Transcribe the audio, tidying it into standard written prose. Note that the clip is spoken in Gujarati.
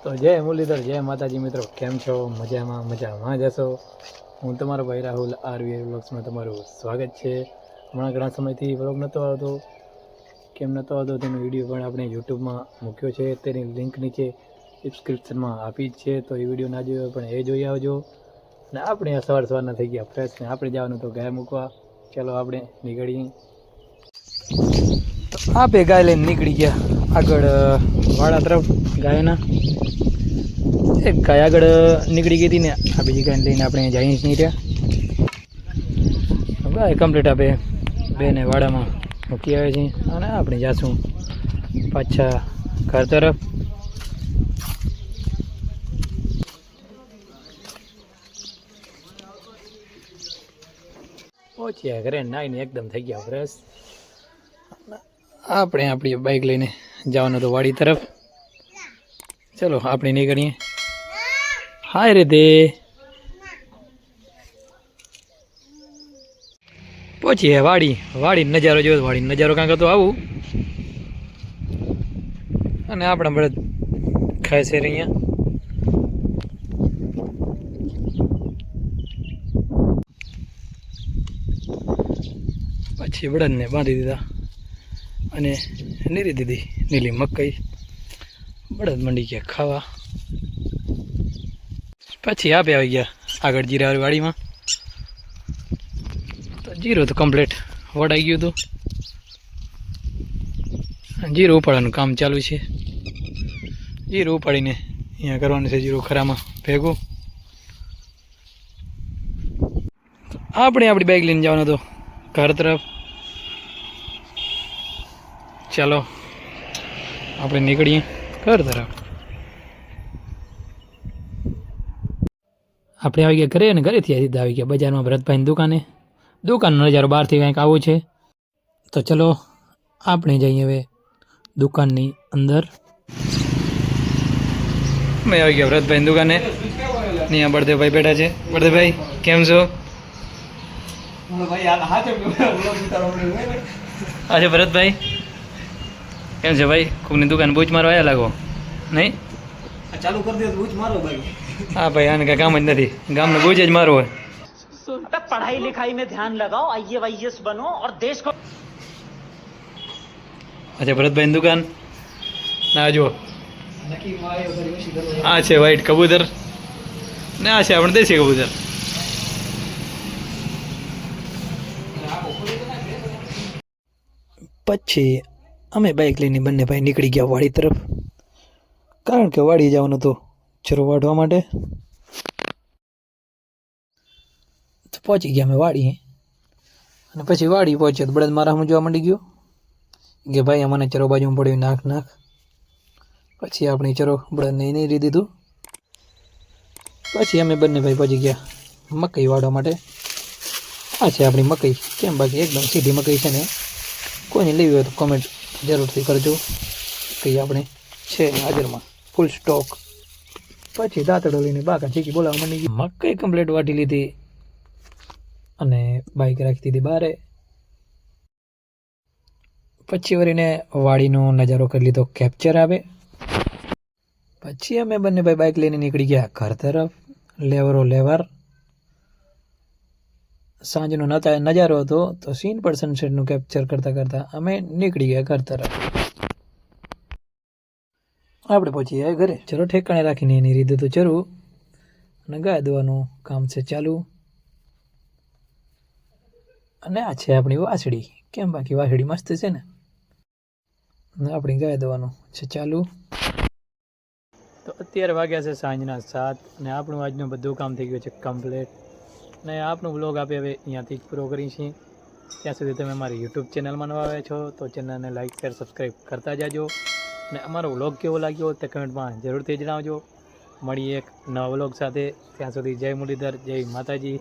તો જય મુરલીધર, જય માતાજી મિત્રો, કેમ છો? મજામાં જશો? હું તમારો ભાઈ રાહુલ આરવી વ્લોગ્સમાં તમારું સ્વાગત છે. હમણાં ઘણા સમયથી વ્લોગ નહોતો આવતો. કેમ નહોતો આવતો તેનો વિડીયો પણ આપણે યુટ્યુબમાં મૂક્યો છે, તેની લિંક નીચે ડિસ્ક્રિપ્શનમાં આપી જ છે. તો એ વિડીયો ના જોયો પણ એ જોઈ આવજો. અને આપણે આ સવારના થઈ ગયા ફ્રેશ ને આપણે જવાનું તો ગાય મૂકવા. ચાલો આપણે નીકળીએ. તો આપે ગાય લઈને નીકળી ગયા આગળ વાડા તરફ. ગાયના એક ગાય આગળ નીકળી ગઈ હતી ને આ બીજી ગાયને લઈને આપણે જઈએ નહીં રહ્યા. ગાય કમ્પ્લીટ આપે બેને વાડામાં મૂકી આવે છે અને આપણે જાશું પાછા ઘર તરફ. પહોંચ્યા ઘરે, નાઈને એકદમ થઈ ગયા ફ્રેશ. આપણે આપણી બાઇક લઈને જવાનું તો વાડી તરફ. ચલો આપણે નીકળીએ. હાય રે દે પહોંચીએ વાડી નજારો જોયો. વાડી નજારો કાંક તો આવું અને આપણા બળદ ખાય છે અહીંયા. પછી બળદને બાંધી દીધા અને નીરી દીધી નીલી મકાઈ. બળદ મંડી ગયા ખાવા. પછી આપે આવી ગયા આગળ જીરાવાળી વાડીમાં. તો જીરું તો કમ્પ્લીટ વડાઈ ગયું હતું. જીરું ઉપાડવાનું કામ ચાલુ છે. જીરું ઉપાડીને અહીંયા કરવાનું છે જીરું ખરામાં ભેગું. આપણે આપણી બાઇક લઈને જવાનું હતો ઘર તરફ. ચાલો આપણે નીકળીએ ઘર તરફ. આપણે આવી ગયા ઘરે અને ઘરેથી સીધા આવી ગયા બજારમાં ભરતભાઈની દુકાનનો નજારો બહારથી કંઈક આવું છે. તો ચલો આપણે જઈએ હવે દુકાનની અંદર. મેં આવી ગયા ભરતભાઈની દુકાને. અહીંયા બળદેવભાઈ બેઠા છે. બળદેવભાઈ કેમ છો? અચ્છા ભરતભાઈ કેમ છે ભાઈ? કોકની દુકાન બૂચ મારો આવ્યા લાગો નહીં? ચાલુ કરી દે બૂચ મારો ભાઈ. હા ભાઈ, આને કાંઈ કામ જ નથી, ગામનો બૂચ જ મારો હોય. पढ़ाई लिखाई में ध्यान लगाओ, आईएएस बनो और देश को. અચ્છા ભરતભાઈની દુકાન ના જુઓ. આ છે વ્હાઈટ કબૂતર ને આ છે આપણે દેશી કબૂતર. પછી અમે બાઇક લઈને બંને ભાઈ નીકળી ગયા વાડી તરફ, કારણ કે વાડી જવાનું હતું ચરો વાઢવા માટે. તો પહોંચી ગયા અમે વાડી. અને પછી વાડી પહોંચ્યા તો બળદ મારા જોવા માંડી ગયો કે ભાઈ અમને ચરો બાજુમાં પડ્યું, નાખ. પછી આપણે ચરો બળદને નહીં રહી દીધું. પછી અમે બંને ભાઈ પહોંચી ગયા મકાઈ વાળવા માટે. આ છે આપણી મકાઈ. કેમ બાકી એકદમ સીધી મકાઈ છે ને. કોઈને લેવી હોય તો કોમેન્ટ જરૂરથી કરજો. કંઈ આપણે છે હાજરમાં ફૂલ સ્ટોક. પછી દાંતડો લઈને બાકા ચીકી બોલાવવા માંડી ગઈ. મકાઈ કમ્પ્લીટ વાટી લીધી અને બાઇક રાખી દીધી બારે. પછી વળીને વાડીનો નજારો કરી લીધો કેપ્ચર આવે. પછી અમે બંને ભાઈ બાઇક લઈને નીકળી ગયા ઘર તરફ. લેવર સાંજનો નજારો હતો તો સીન પર સનસેટનું કેપ્ચર કરતાં અમે નીકળી ગયા ઘર તરફ. આપણે પહોંચી ગયા ઘરે. ચલો ઠેકાણે રાખીને એની રીતે તો ચરું અને ગાય દોવાનું કામ છે ચાલુ. અને આ છે આપણી વાછડી. કેમ બાકી વાછડી મસ્ત છે ને. આપણી ગાય દોવાનું છે ચાલુ. તો અત્યારે વાગ્યા છે સાંજના 7 અને આપણું આજનું બધું કામ થઈ ગયું છે કમ્પ્લીટ. ને આપણું વ્લોગ આપણે હવે અહીંયાથી જ પૂરો કરી છીએ. ત્યાં સુધી તમે અમારી યુટ્યુબ ચેનલમાં નવા આવ્યા છો તો ચેનલને લાઇક શેર સબસ્ક્રાઈબ કરતા જાજો. અને અમારો વ્લોગ કેવો લાગ્યો તે કમેન્ટમાં જરૂરથી જણાવજો. મળીએ એક નવા વ્લોગ સાથે. ત્યાં સુધી જય મુરલીધર, જય માતાજી.